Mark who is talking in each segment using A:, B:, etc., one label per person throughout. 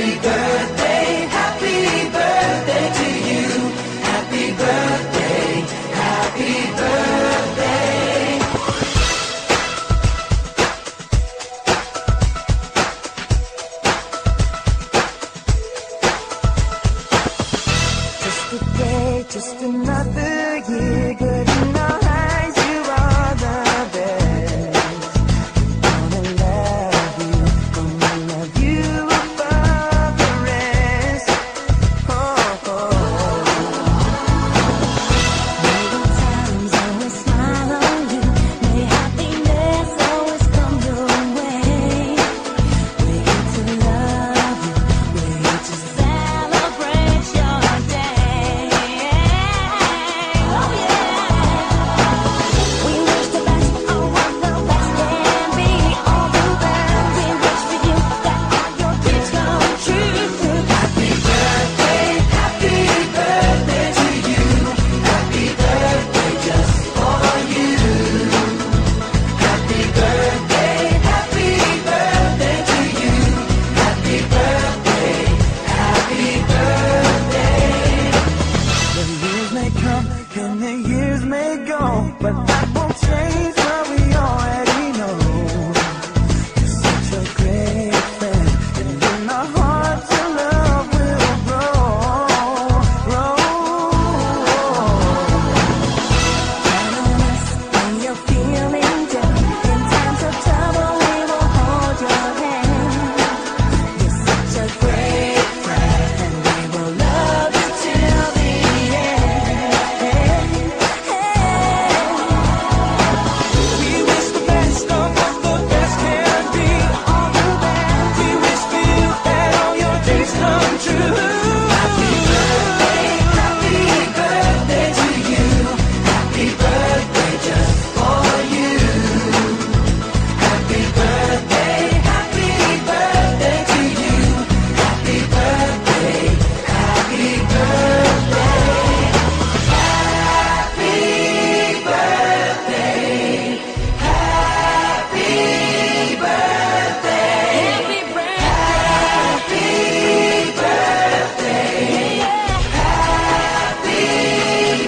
A: Happy birthday, happy birthday to you. Happy birthday, happy birthday. Just a day, just another year, good in our eyes, you are the best. Gonna love you above the rest. Oh, oh. May the times always smile on you, may happiness always come your way. We're here to love you, we're here to celebrate your day. Oh yeah. We wish the best for what the best can be. All the best we wish for you, that all your dreams come true. Happy birthday to you. Happy birthday just for you. Happy birthday to you. Happy birthday, happy birthday. The years may come and the years may go, but that won't change what we already know. You're such a great friend, and in our hearts your love will grow. Count on us when you're feeling down. In times of trouble, we will hold your hand. You're such a great friend, and we will love you till the end. We wish the best of what the best can be. All the best we wish for you, that all your dreams come true. Happy birthday to you. Happy birthday just for you. Happy birthday to you. Happy birthday, happy birthday. Happy birthday, happy birthday. Happy birthday, happy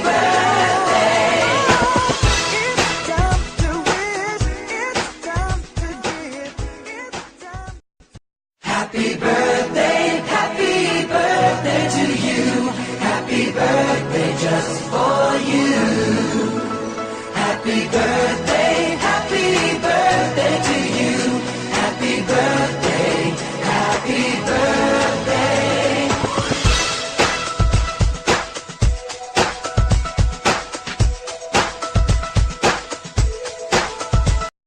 A: birthday. It's time to wish, it's time to give, it's time. Happy birthday to you. Happy birthday just for you. Happy birthday.